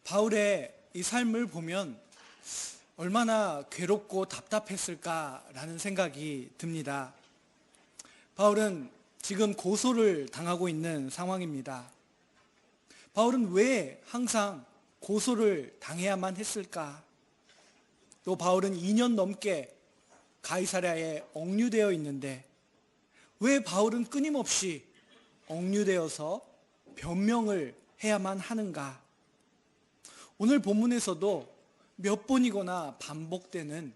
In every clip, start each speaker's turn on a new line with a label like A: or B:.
A: 바울의 이 삶을 보면 얼마나 괴롭고 답답했을까라는 생각이 듭니다. 바울은 지금 고소를 당하고 있는 상황입니다. 바울은 왜 항상 고소를 당해야만 했을까? 또 바울은 2년 넘게 가이사랴에 억류되어 있는데 왜 바울은 끊임없이 억류되어서 변명을 해야만 하는가? 오늘 본문에서도 몇 번이거나 반복되는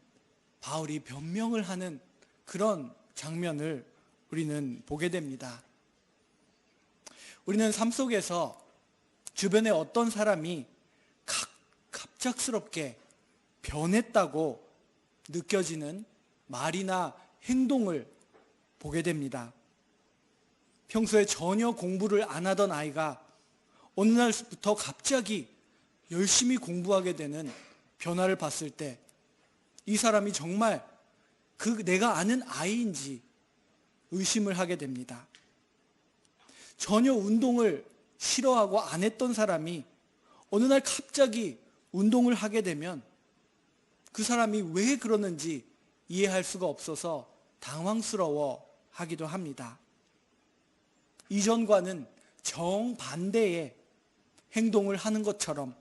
A: 바울이 변명을 하는 그런 장면을 우리는 보게 됩니다. 우리는 삶 속에서 주변에 어떤 사람이 갑작스럽게 변했다고 느껴지는 말이나 행동을 보게 됩니다. 평소에 전혀 공부를 안 하던 아이가 어느 날부터 갑자기 열심히 공부하게 되는 변화를 봤을 때 이 사람이 정말 내가 아는 아이인지 의심을 하게 됩니다. 전혀 운동을 싫어하고 안 했던 사람이 어느 날 갑자기 운동을 하게 되면 그 사람이 왜 그러는지 이해할 수가 없어서 당황스러워 하기도 합니다. 이전과는 정반대의 행동을 하는 것처럼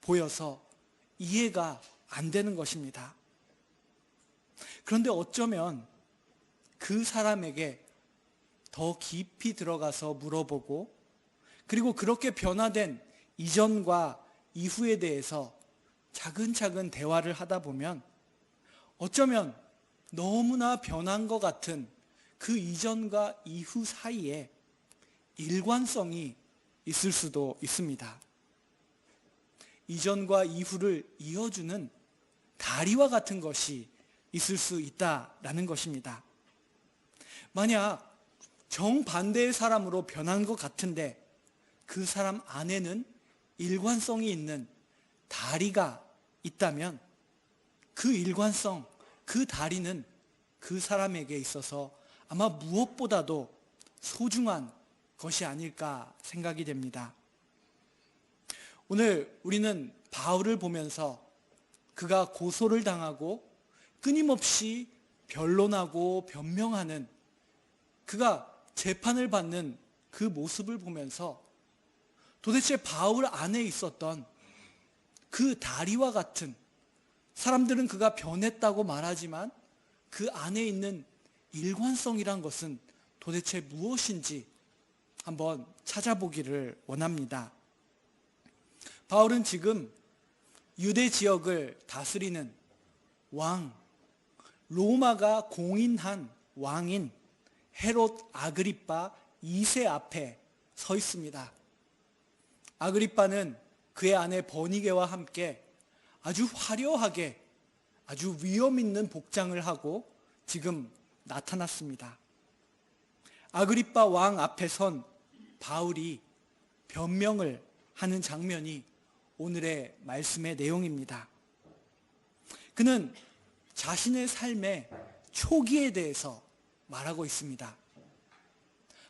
A: 보여서 이해가 안 되는 것입니다. 그런데 어쩌면 그 사람에게 더 깊이 들어가서 물어보고 그리고 그렇게 변화된 이전과 이후에 대해서 차근차근 대화를 하다 보면 어쩌면 너무나 변한 것 같은 그 이전과 이후 사이에 일관성이 있을 수도 있습니다. 이전과 이후를 이어주는 다리와 같은 것이 있을 수 있다라는 것입니다. 만약 정반대의 사람으로 변한 것 같은데 그 사람 안에는 일관성이 있는 다리가 있다면 그 일관성, 그 다리는 그 사람에게 있어서 아마 무엇보다도 소중한 것이 아닐까 생각이 됩니다. 오늘 우리는 바울을 보면서 그가 고소를 당하고 끊임없이 변론하고 변명하는 그가 재판을 받는 그 모습을 보면서 도대체 바울 안에 있었던 그 다리와 같은 사람들은 그가 변했다고 말하지만 그 안에 있는 일관성이란 것은 도대체 무엇인지 한번 찾아보기를 원합니다. 바울은 지금 유대 지역을 다스리는 왕, 로마가 공인한 왕인 헤롯 아그리빠 2세 앞에 서 있습니다. 아그리빠는 그의 아내 버니게와 함께 아주 화려하게 아주 위험 있는 복장을 하고 지금 나타났습니다. 아그리빠 왕 앞에 선 바울이 변명을 하는 장면이 오늘의 말씀의 내용입니다. 그는 자신의 삶의 초기에 대해서 말하고 있습니다.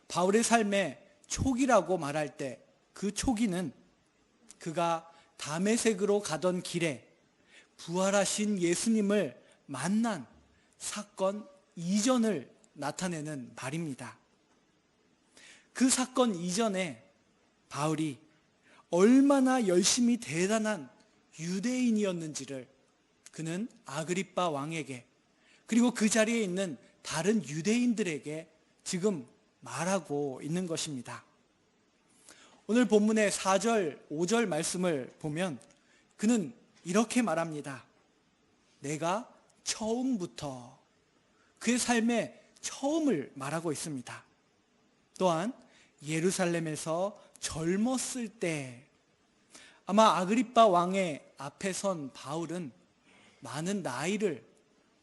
A: 바울의 삶의 초기라고 말할 때 그 초기는 그가 다메섹으로 가던 길에 부활하신 예수님을 만난 사건 이전을 나타내는 말입니다. 그 사건 이전에 바울이 얼마나 열심히 대단한 유대인이었는지를 그는 아그리빠 왕에게 그리고 그 자리에 있는 다른 유대인들에게 지금 말하고 있는 것입니다. 오늘 본문의 4절, 5절 말씀을 보면 그는 이렇게 말합니다. 내가 처음부터 그의 삶의 처음을 말하고 있습니다. 또한 예루살렘에서 젊었을 때 아마 아그리빠 왕의 앞에 선 바울은 많은 나이를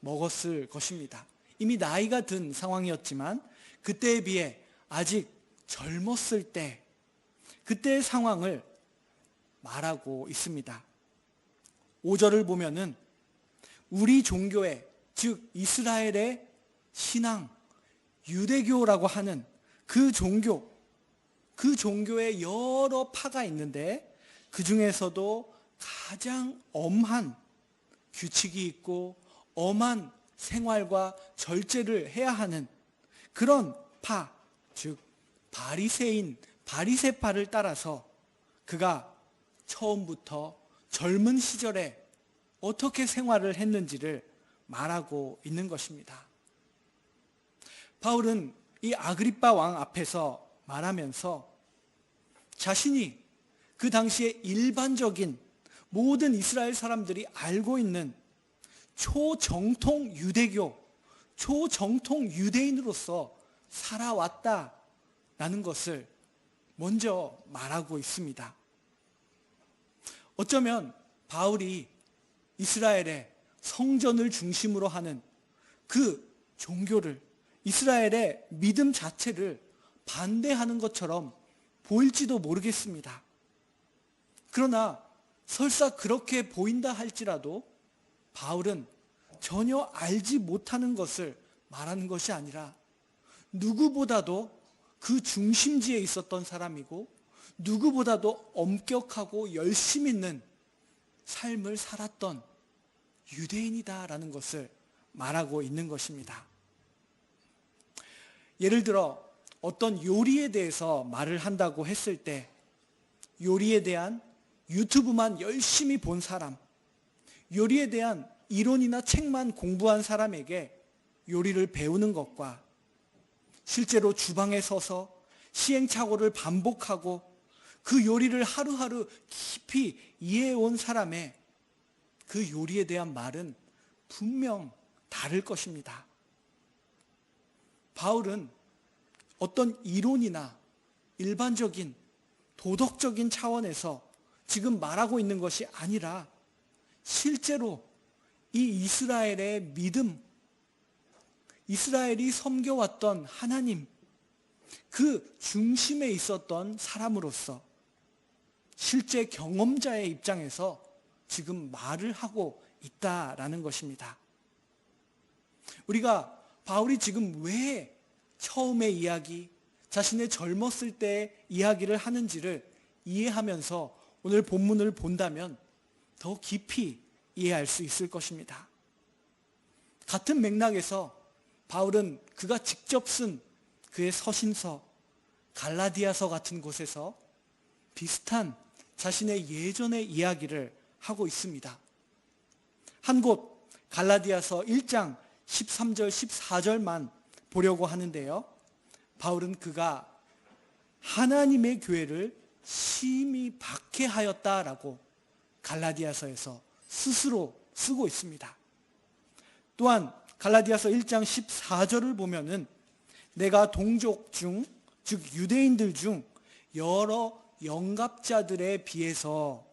A: 먹었을 것입니다. 이미 나이가 든 상황이었지만 그때에 비해 아직 젊었을 때 그때의 상황을 말하고 있습니다. 5절을 보면은 우리 종교의 즉 이스라엘의 신앙 유대교라고 하는 그 종교 그 종교에 여러 파가 있는데 그 중에서도 가장 엄한 규칙이 있고 엄한 생활과 절제를 해야 하는 그런 파, 즉 바리새인, 바리새파를 따라서 그가 처음부터 젊은 시절에 어떻게 생활을 했는지를 말하고 있는 것입니다. 바울은 이 아그리빠 왕 앞에서 말하면서 자신이 그 당시에 일반적인 모든 이스라엘 사람들이 알고 있는 초정통 유대교, 초정통 유대인으로서 살아왔다라는 것을 먼저 말하고 있습니다. 어쩌면 바울이 이스라엘의 성전을 중심으로 하는 그 종교를, 이스라엘의 믿음 자체를 반대하는 것처럼 보일지도 모르겠습니다. 그러나 설사 그렇게 보인다 할지라도 바울은 전혀 알지 못하는 것을 말하는 것이 아니라 누구보다도 그 중심지에 있었던 사람이고 누구보다도 엄격하고 열심 있는 삶을 살았던 유대인이다라는 것을 말하고 있는 것입니다. 예를 들어 어떤 요리에 대해서 말을 한다고 했을 때 요리에 대한 유튜브만 열심히 본 사람, 요리에 대한 이론이나 책만 공부한 사람에게 요리를 배우는 것과 실제로 주방에 서서 시행착오를 반복하고 그 요리를 하루하루 깊이 이해해온 사람의 그 요리에 대한 말은 분명 다를 것입니다. 바울은 어떤 이론이나 일반적인 도덕적인 차원에서 지금 말하고 있는 것이 아니라 실제로 이 이스라엘의 믿음, 이스라엘이 섬겨왔던 하나님, 그 중심에 있었던 사람으로서 실제 경험자의 입장에서 지금 말을 하고 있다라는 것입니다. 우리가 바울이 지금 왜 처음의 이야기, 자신의 젊었을 때의 이야기를 하는지를 이해하면서 오늘 본문을 본다면 더 깊이 이해할 수 있을 것입니다. 같은 맥락에서 바울은 그가 직접 쓴 그의 서신서, 갈라디아서 같은 곳에서 비슷한 자신의 예전의 이야기를 하고 있습니다. 한 곳 갈라디아서 1장 13절 14절만 보려고 하는데요. 바울은 그가 하나님의 교회를 심히 박해하였다라고 갈라디아서에서 스스로 쓰고 있습니다. 또한 갈라디아서 1장 14절을 보면은 내가 동족 중, 즉 유대인들 중 여러 영갑자들에 비해서,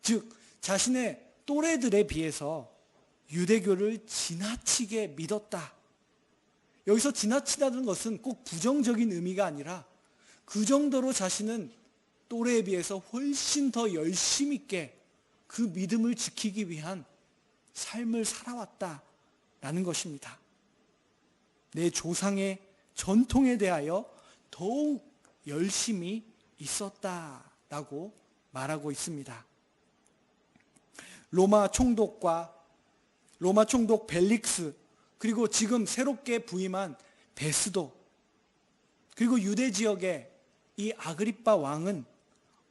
A: 즉 자신의 또래들에 비해서 유대교를 지나치게 믿었다. 여기서 지나치다는 것은 꼭 부정적인 의미가 아니라 그 정도로 자신은 또래에 비해서 훨씬 더 열심 있게 그 믿음을 지키기 위한 삶을 살아왔다라는 것입니다. 내 조상의 전통에 대하여 더욱 열심히 있었다라고 말하고 있습니다. 로마 총독 벨릭스, 그리고 지금 새롭게 부임한 베스도, 그리고 유대 지역의 이 아그리빠 왕은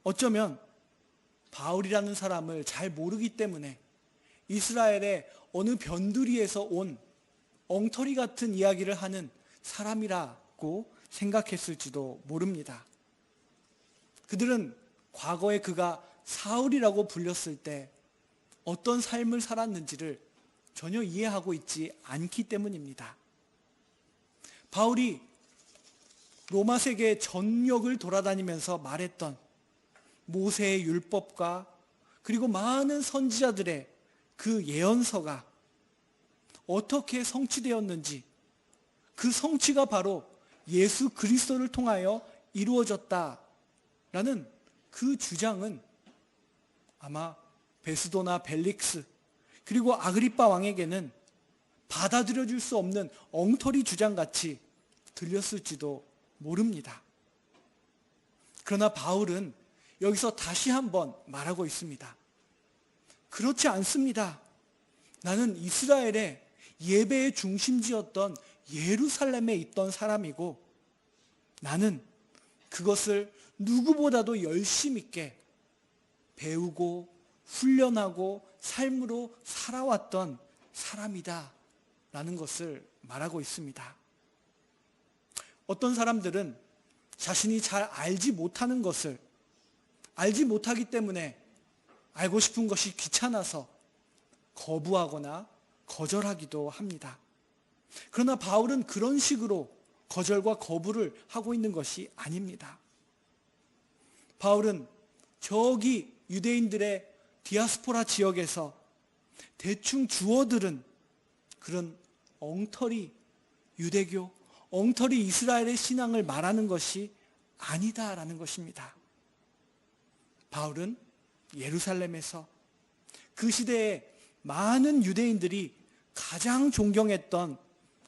A: 어쩌면 바울이라는 사람을 잘 모르기 때문에 이스라엘의 어느 변두리에서 온 엉터리 같은 이야기를 하는 사람이라고 생각했을지도 모릅니다. 그들은 과거에 그가 사울이라고 불렸을 때 어떤 삶을 살았는지를 전혀 이해하고 있지 않기 때문입니다. 바울이 로마 세계 전역을 돌아다니면서 말했던 모세의 율법과 그리고 많은 선지자들의 그 예언서가 어떻게 성취되었는지, 그 성취가 바로 예수 그리스도를 통하여 이루어졌다라는 그 주장은 아마 베스도나 벨릭스 그리고 아그리빠 왕에게는 받아들여질 수 없는 엉터리 주장같이 들렸을지도 모릅니다. 그러나 바울은 여기서 다시 한번 말하고 있습니다. 그렇지 않습니다. 나는 이스라엘의 예배의 중심지였던 예루살렘에 있던 사람이고 나는 그것을 누구보다도 열심 있게 배우고 훈련하고 삶으로 살아왔던 사람이다 라는 것을 말하고 있습니다. 어떤 사람들은 자신이 잘 알지 못하는 것을 알지 못하기 때문에 알고 싶은 것이 귀찮아서 거부하거나 거절하기도 합니다. 그러나 바울은 그런 식으로 거절과 거부를 하고 있는 것이 아닙니다. 바울은 저기 유대인들의 디아스포라 지역에서 대충 주워들은 그런 엉터리 유대교, 엉터리 이스라엘의 신앙을 말하는 것이 아니다라는 것입니다. 바울은 예루살렘에서 그 시대에 많은 유대인들이 가장 존경했던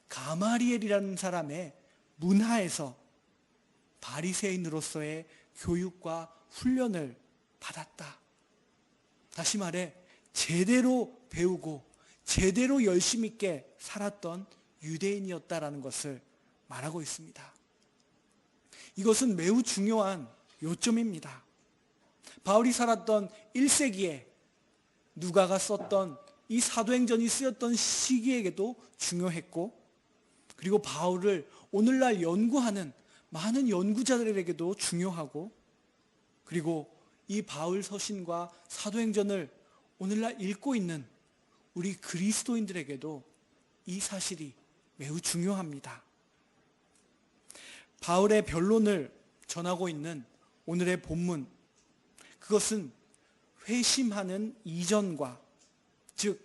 A: 가마리엘이라는 사람의 문화에서 바리새인으로서의 교육과 훈련을 받았다. 다시 말해 제대로 배우고 제대로 열심 있게 살았던 유대인이었다라는 것을 말하고 있습니다. 이것은 매우 중요한 요점입니다. 바울이 살았던 1세기에 누가가 썼던 이 사도행전이 쓰였던 시기에게도 중요했고, 그리고 바울을 오늘날 연구하는 많은 연구자들에게도 중요하고, 그리고 이 바울 서신과 사도행전을 오늘날 읽고 있는 우리 그리스도인들에게도 이 사실이 매우 중요합니다. 바울의 변론을 전하고 있는 오늘의 본문, 그것은 회심하는 이전과, 즉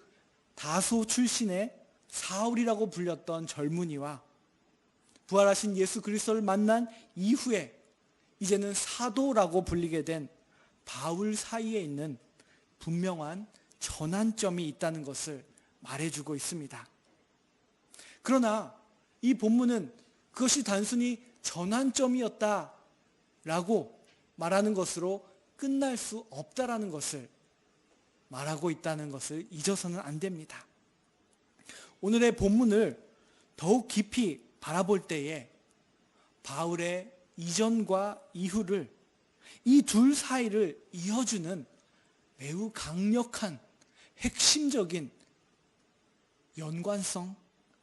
A: 다소 출신의 사울이라고 불렸던 젊은이와 부활하신 예수 그리스도를 만난 이후에 이제는 사도라고 불리게 된 바울 사이에 있는 분명한 전환점이 있다는 것을 말해주고 있습니다. 그러나 이 본문은 그것이 단순히 전환점이었다라고 말하는 것으로 끝날 수 없다라는 것을 말하고 있다는 것을 잊어서는 안 됩니다. 오늘의 본문을 더욱 깊이 바라볼 때에 바울의 이전과 이후를, 이 둘 사이를 이어주는 매우 강력한 핵심적인 연관성,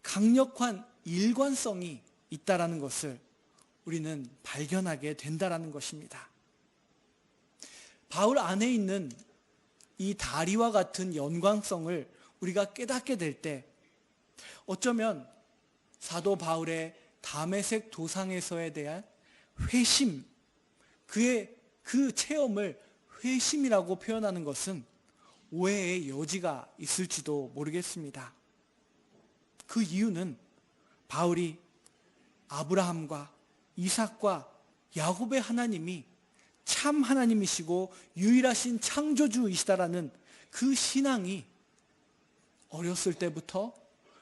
A: 강력한 일관성이 있다라는 것을 우리는 발견하게 된다라는 것입니다. 바울 안에 있는 이 다리와 같은 연관성을 우리가 깨닫게 될 때 어쩌면 사도 바울의 다메섹 도상에서에 대한 회심, 그의 그 체험을 회심이라고 표현하는 것은 오해의 여지가 있을지도 모르겠습니다. 그 이유는 바울이 아브라함과 이삭과 야곱의 하나님이 참 하나님이시고 유일하신 창조주이시다라는 그 신앙이 어렸을 때부터,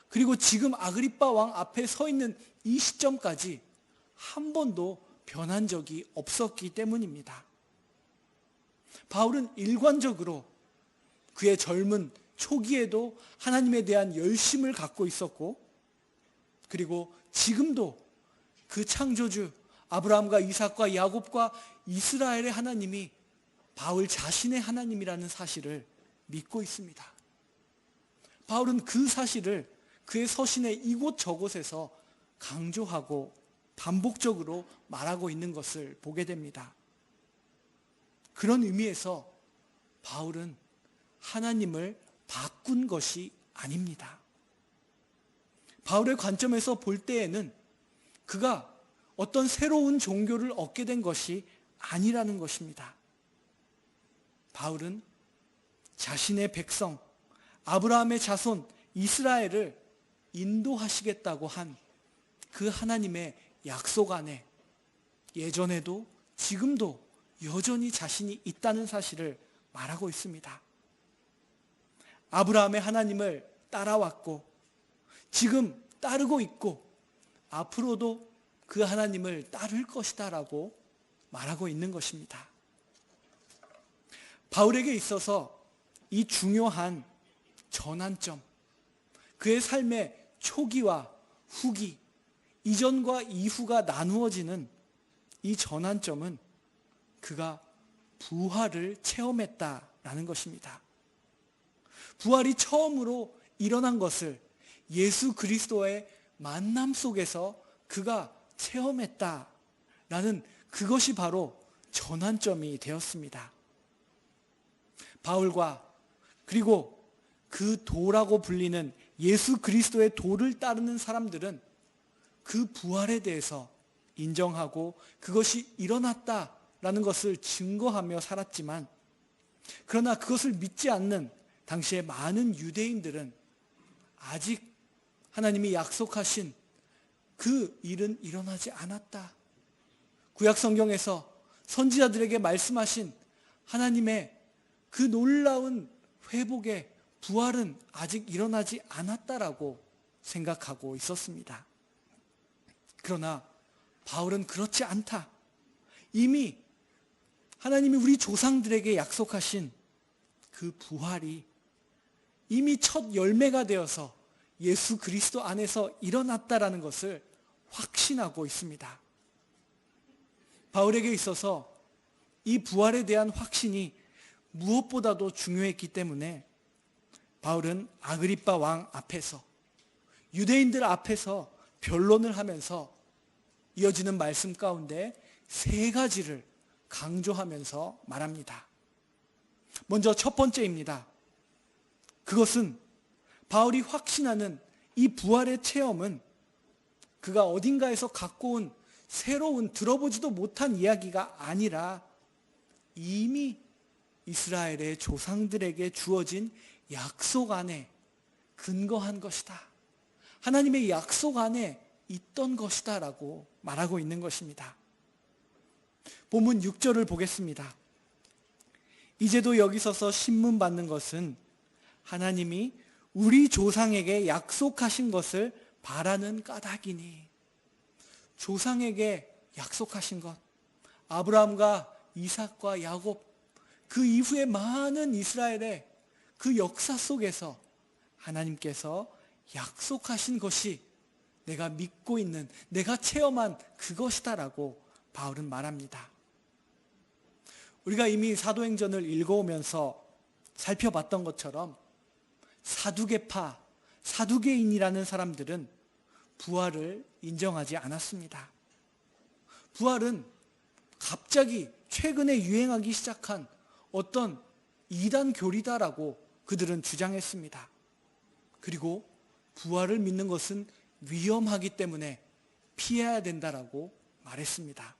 A: 그리고 지금 아그리빠 왕 앞에 서 있는 이 시점까지 한 번도 변한 적이 없었기 때문입니다. 바울은 일관적으로 그의 젊은 초기에도 하나님에 대한 열심을 갖고 있었고, 그리고 지금도 그 창조주 아브라함과 이삭과 야곱과 이스라엘의 하나님이 바울 자신의 하나님이라는 사실을 믿고 있습니다. 바울은 그 사실을 그의 서신의 이곳저곳에서 강조하고 반복적으로 말하고 있는 것을 보게 됩니다. 그런 의미에서 바울은 하나님을 바꾼 것이 아닙니다. 바울의 관점에서 볼 때에는 그가 어떤 새로운 종교를 얻게 된 것이 아니라는 것입니다. 바울은 자신의 백성, 아브라함의 자손 이스라엘을 인도하시겠다고 한 그 하나님의 약속 안에 예전에도 지금도 여전히 자신이 있다는 사실을 말하고 있습니다. 아브라함의 하나님을 따라왔고 지금 따르고 있고 앞으로도 그 하나님을 따를 것이다 라고 말하고 있는 것입니다. 바울에게 있어서 이 중요한 전환점, 그의 삶의 초기와 후기, 이전과 이후가 나누어지는 이 전환점은 그가 부활을 체험했다라는 것입니다. 부활이 처음으로 일어난 것을 예수 그리스도의 만남 속에서 그가 체험했다라는 그것이 바로 전환점이 되었습니다. 바울과 그리고 그 도라고 불리는 예수 그리스도의 도를 따르는 사람들은 그 부활에 대해서 인정하고 그것이 일어났다라는 것을 증거하며 살았지만, 그러나 그것을 믿지 않는 당시의 많은 유대인들은 아직 하나님이 약속하신 그 일은 일어나지 않았다. 구약 성경에서 선지자들에게 말씀하신 하나님의 그 놀라운 회복의 부활은 아직 일어나지 않았다라고 생각하고 있었습니다. 그러나 바울은 그렇지 않다. 이미 하나님이 우리 조상들에게 약속하신 그 부활이 이미 첫 열매가 되어서 예수 그리스도 안에서 일어났다라는 것을 확신하고 있습니다. 바울에게 있어서 이 부활에 대한 확신이 무엇보다도 중요했기 때문에 바울은 아그리빠 왕 앞에서, 유대인들 앞에서 변론을 하면서 이어지는 말씀 가운데 세 가지를 강조하면서 말합니다. 먼저 첫 번째입니다. 그것은 바울이 확신하는 이 부활의 체험은 그가 어딘가에서 갖고 온 새로운 들어보지도 못한 이야기가 아니라 이미 이스라엘의 조상들에게 주어진 약속 안에 근거한 것이다. 하나님의 약속 안에 있던 것이다 라고 말하고 있는 것입니다. 본문 6절을 보겠습니다. 이제도 여기 서서 신문 받는 것은 하나님이 우리 조상에게 약속하신 것을 바라는 까닭이니. 조상에게 약속하신 것, 아브라함과 이삭과 야곱, 그 이후에 많은 이스라엘의 그 역사 속에서 하나님께서 약속하신 것이 내가 믿고 있는, 내가 체험한 그것이다라고 바울은 말합니다. 우리가 이미 사도행전을 읽어오면서 살펴봤던 것처럼 사두개파, 사두개인이라는 사람들은 부활을 인정하지 않았습니다. 부활은 갑자기 최근에 유행하기 시작한 어떤 이단 교리다라고 그들은 주장했습니다. 그리고 부활을 믿는 것은 위험하기 때문에 피해야 된다라고 말했습니다.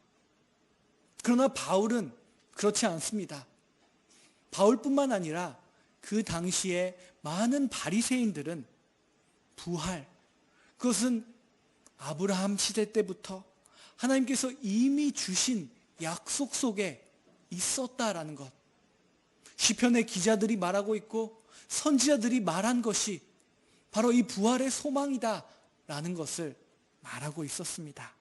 A: 그러나 바울은 그렇지 않습니다. 바울뿐만 아니라 그 당시에 많은 바리새인들은 부활, 그것은 아브라함 시대 때부터 하나님께서 이미 주신 약속 속에 있었다라는 것, 시편의 기자들이 말하고 있고 선지자들이 말한 것이 바로 이 부활의 소망이다라는 것을 말하고 있었습니다.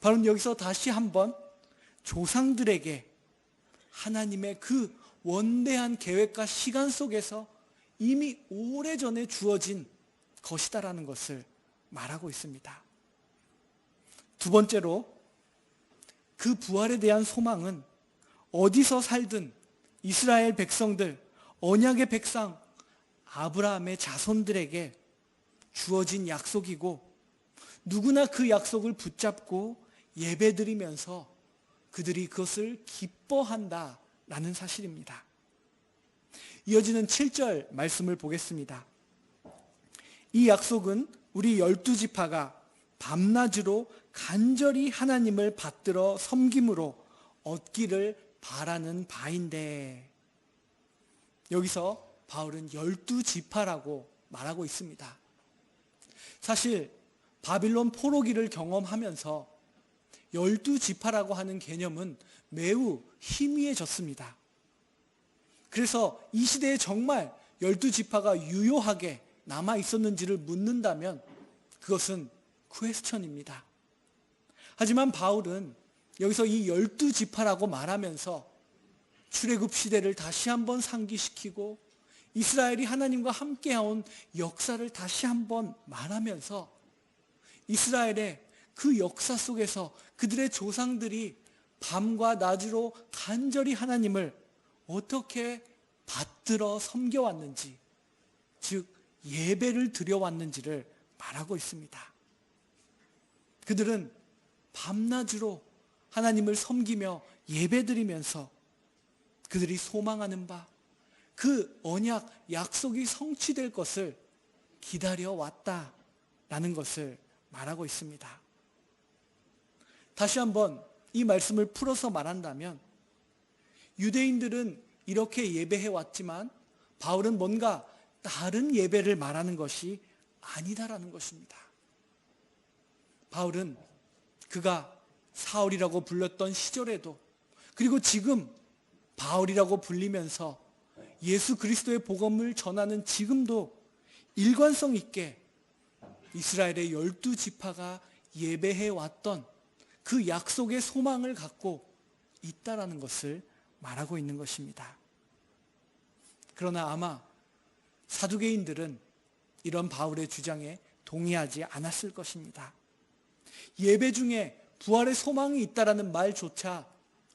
A: 바로 여기서 다시 한번 조상들에게 하나님의 그 원대한 계획과 시간 속에서 이미 오래전에 주어진 것이다라는 것을 말하고 있습니다. 두 번째로, 그 부활에 대한 소망은 어디서 살든 이스라엘 백성들, 언약의 백성, 아브라함의 자손들에게 주어진 약속이고, 누구나 그 약속을 붙잡고 예배드리면서 그들이 그것을 기뻐한다라는 사실입니다. 이어지는 7절 말씀을 보겠습니다. 이 약속은 우리 12지파가 밤낮으로 간절히 하나님을 받들어 섬김으로 얻기를 바라는 바인데, 여기서 바울은 12지파라고 말하고 있습니다. 사실 바빌론 포로기를 경험하면서 12지파라고 하는 개념은 매우 희미해졌습니다. 그래서 이 시대에 정말 12지파가 유효하게 남아 있었는지를 묻는다면 그것은 퀘스천입니다. 하지만 바울은 여기서 이 12지파라고 말하면서 출애굽 시대를 다시 한번 상기시키고 이스라엘이 하나님과 함께해온 역사를 다시 한번 말하면서 이스라엘의 그 역사 속에서 그들의 조상들이 밤과 낮으로 간절히 하나님을 어떻게 받들어 섬겨왔는지, 즉 예배를 드려왔는지를 말하고 있습니다. 그들은 밤낮으로 하나님을 섬기며 예배드리면서 그들이 소망하는 바, 그 언약, 약속이 성취될 것을 기다려왔다라는 것을 말하고 있습니다. 다시 한번 이 말씀을 풀어서 말한다면 유대인들은 이렇게 예배해왔지만 바울은 뭔가 다른 예배를 말하는 것이 아니다라는 것입니다. 바울은 그가 사울이라고 불렸던 시절에도, 그리고 지금 바울이라고 불리면서 예수 그리스도의 복음을 전하는 지금도 일관성 있게 이스라엘의 12지파가 예배해왔던 그 약속의 소망을 갖고 있다라는 것을 말하고 있는 것입니다. 그러나 아마 사두개인들은 이런 바울의 주장에 동의하지 않았을 것입니다. 예배 중에 부활의 소망이 있다라는 말조차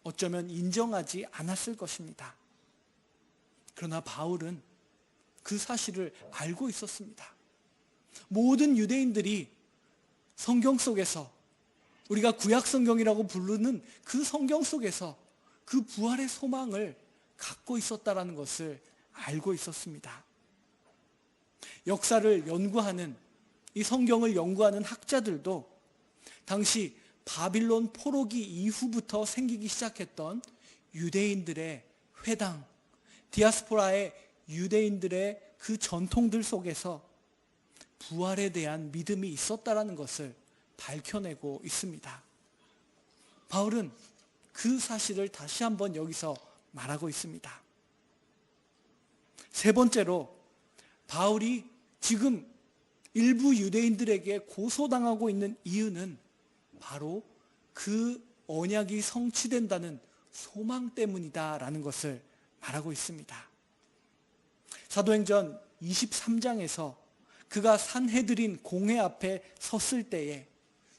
A: 어쩌면 인정하지 않았을 것입니다. 그러나 바울은 그 사실을 알고 있었습니다. 모든 유대인들이 성경 속에서, 우리가 구약 성경이라고 부르는 그 성경 속에서 그 부활의 소망을 갖고 있었다라는 것을 알고 있었습니다. 역사를 연구하는, 이 성경을 연구하는 학자들도 당시 바빌론 포로기 이후부터 생기기 시작했던 유대인들의 회당, 디아스포라의 유대인들의 그 전통들 속에서 부활에 대한 믿음이 있었다라는 것을 밝혀내고 있습니다. 바울은 그 사실을 다시 한번 여기서 말하고 있습니다. 세 번째로, 바울이 지금 일부 유대인들에게 고소당하고 있는 이유는 바로 그 언약이 성취된다는 소망 때문이다라는 것을 말하고 있습니다. 사도행전 23장에서 그가 산헤드린 공회 앞에 섰을 때에,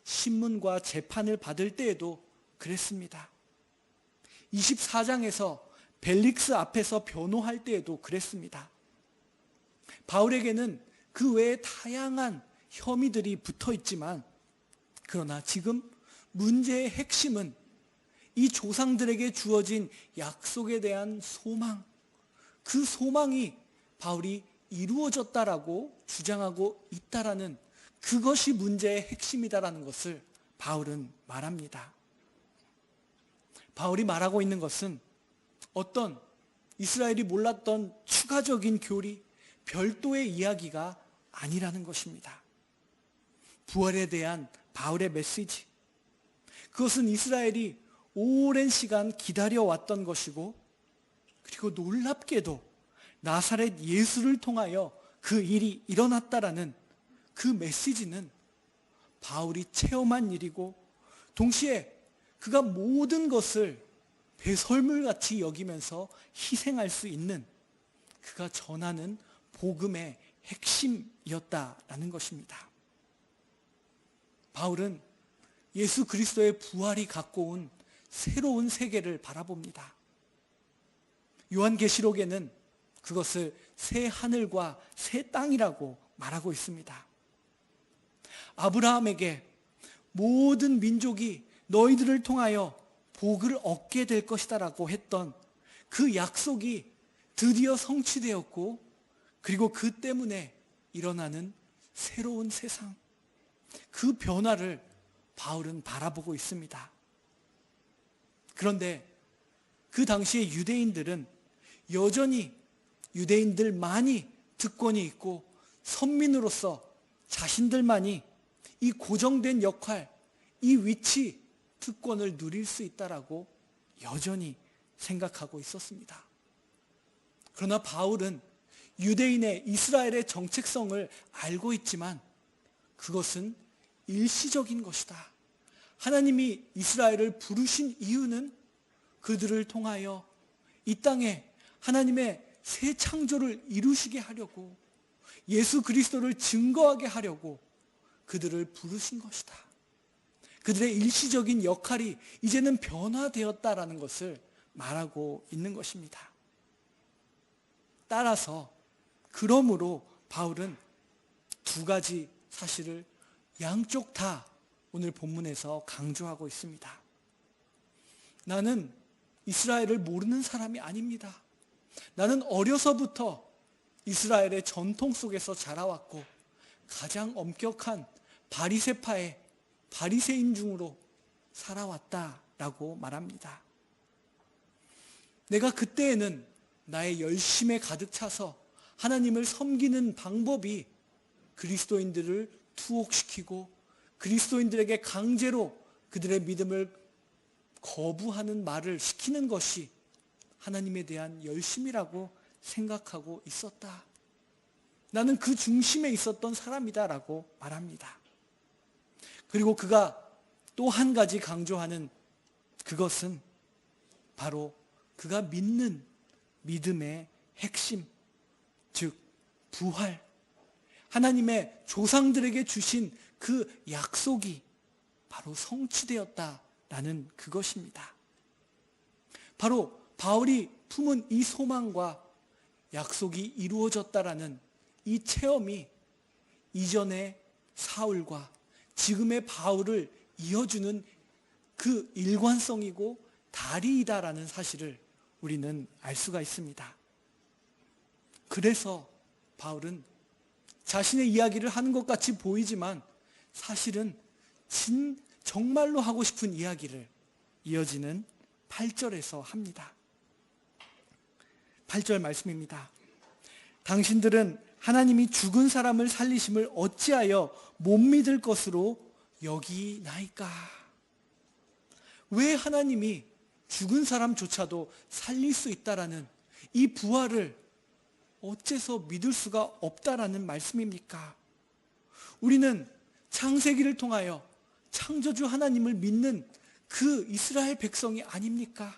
A: 신문과 재판을 받을 때에도 그랬습니다. 24장에서 벨릭스 앞에서 변호할 때에도 그랬습니다. 바울에게는 그 외에 다양한 혐의들이 붙어 있지만, 그러나 지금 문제의 핵심은 이 조상들에게 주어진 약속에 대한 소망, 그 소망이 바울이 이루어졌다라고 주장하고 있다라는, 그것이 문제의 핵심이다라는 것을 바울은 말합니다. 바울이 말하고 있는 것은 어떤 이스라엘이 몰랐던 추가적인 교리, 별도의 이야기가 아니라는 것입니다. 부활에 대한 바울의 메시지, 그것은 이스라엘이 오랜 시간 기다려왔던 것이고, 그리고 놀랍게도 나사렛 예수를 통하여 그 일이 일어났다라는 그 메시지는 바울이 체험한 일이고, 동시에 그가 모든 것을 배설물같이 여기면서 희생할 수 있는, 그가 전하는 복음의 핵심이었다라는 것입니다. 바울은 예수 그리스도의 부활이 갖고 온 새로운 세계를 바라봅니다. 요한계시록에는 그것을 새 하늘과 새 땅이라고 말하고 있습니다. 아브라함에게 모든 민족이 너희들을 통하여 복을 얻게 될 것이다 라고 했던 그 약속이 드디어 성취되었고, 그리고 그 때문에 일어나는 새로운 세상, 그 변화를 바울은 바라보고 있습니다. 그런데 그 당시에 유대인들은 여전히 유대인들만이 특권이 있고 선민으로서 자신들만이 이 고정된 역할, 이 위치, 특권을 누릴 수 있다라고 여전히 생각하고 있었습니다. 그러나 바울은 유대인의, 이스라엘의 정체성을 알고 있지만 그것은 일시적인 것이다. 하나님이 이스라엘을 부르신 이유는 그들을 통하여 이 땅에 하나님의 새 창조를 이루시게 하려고, 예수 그리스도를 증거하게 하려고 그들을 부르신 것이다. 그들의 일시적인 역할이 이제는 변화되었다라는 것을 말하고 있는 것입니다. 따라서 그러므로 바울은 두 가지 사실을 양쪽 다 오늘 본문에서 강조하고 있습니다. 나는 이스라엘을 모르는 사람이 아닙니다. 나는 어려서부터 이스라엘의 전통 속에서 자라왔고 가장 엄격한 바리새파의 바리새인 중으로 살아왔다라고 말합니다. 내가 그때에는 나의 열심에 가득 차서 하나님을 섬기는 방법이 그리스도인들을 투옥시키고 그리스도인들에게 강제로 그들의 믿음을 거부하는 말을 시키는 것이 하나님에 대한 열심이라고 생각하고 있었다. 나는 그 중심에 있었던 사람이다라고 말합니다. 그리고 그가 또 한 가지 강조하는 그것은 바로 그가 믿는 믿음의 핵심, 즉 부활, 하나님의 조상들에게 주신 그 약속이 바로 성취되었다라는 그것입니다. 바로 바울이 품은 이 소망과 약속이 이루어졌다라는 이 체험이 이전의 사울과 지금의 바울을 이어주는 그 일관성이고 다리이다라는 사실을 우리는 알 수가 있습니다. 그래서 바울은 자신의 이야기를 하는 것 같이 보이지만 사실은 정말로 하고 싶은 이야기를 이어지는 8절에서 합니다. 8절 말씀입니다. 당신들은 하나님이 죽은 사람을 살리심을 어찌하여 못 믿을 것으로 여기나이까? 왜 하나님이 죽은 사람조차도 살릴 수 있다라는 이 부활을 어째서 믿을 수가 없다라는 말씀입니까? 우리는 창세기를 통하여 창조주 하나님을 믿는 그 이스라엘 백성이 아닙니까?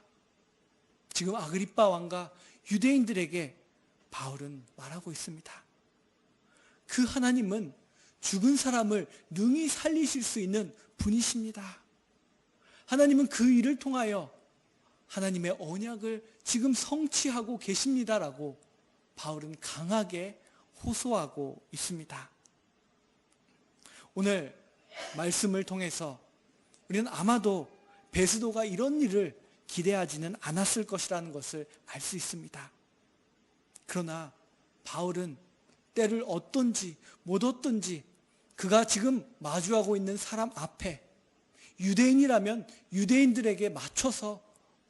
A: 지금 아그리빠 왕과 유대인들에게 바울은 말하고 있습니다. 그 하나님은 죽은 사람을 능히 살리실 수 있는 분이십니다. 하나님은 그 일을 통하여 하나님의 언약을 지금 성취하고 계십니다라고 바울은 강하게 호소하고 있습니다. 오늘 말씀을 통해서 우리는 아마도 베스도가 이런 일을 기대하지는 않았을 것이라는 것을 알 수 있습니다. 그러나 바울은 때를 얻든지 못 얻든지 그가 지금 마주하고 있는 사람 앞에 유대인이라면 유대인들에게 맞춰서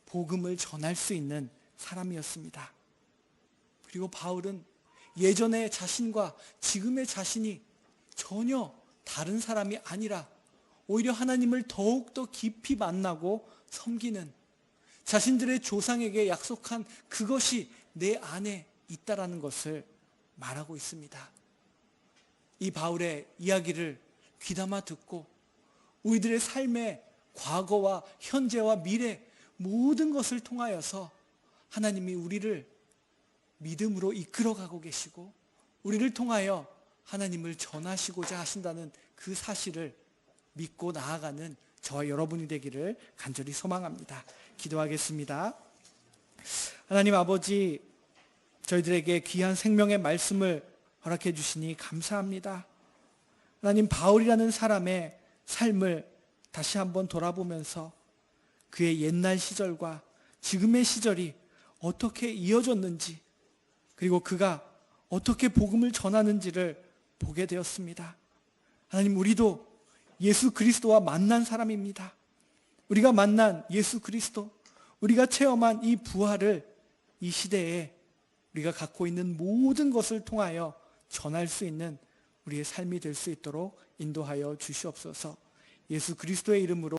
A: 복음을 전할 수 있는 사람이었습니다. 그리고 바울은 예전의 자신과 지금의 자신이 전혀 다른 사람이 아니라 오히려 하나님을 더욱더 깊이 만나고 섬기는, 자신들의 조상에게 약속한 그것이 내 안에 있다라는 것을 말하고 있습니다. 이 바울의 이야기를 귀담아 듣고 우리들의 삶의 과거와 현재와 미래 모든 것을 통하여서 하나님이 우리를 믿음으로 이끌어가고 계시고 우리를 통하여 하나님을 전하시고자 하신다는 그 사실을 믿고 나아가는 저와 여러분이 되기를 간절히 소망합니다. 기도하겠습니다. 하나님 아버지, 저희들에게 귀한 생명의 말씀을 허락해 주시니 감사합니다. 하나님, 바울이라는 사람의 삶을 다시 한번 돌아보면서 그의 옛날 시절과 지금의 시절이 어떻게 이어졌는지, 그리고 그가 어떻게 복음을 전하는지를 보게 되었습니다. 하나님, 우리도 예수 그리스도와 만난 사람입니다. 우리가 만난 예수 그리스도, 우리가 체험한 이 부활을 이 시대에 우리가 갖고 있는 모든 것을 통하여 전할 수 있는 우리의 삶이 될 수 있도록 인도하여 주시옵소서. 예수 그리스도의 이름으로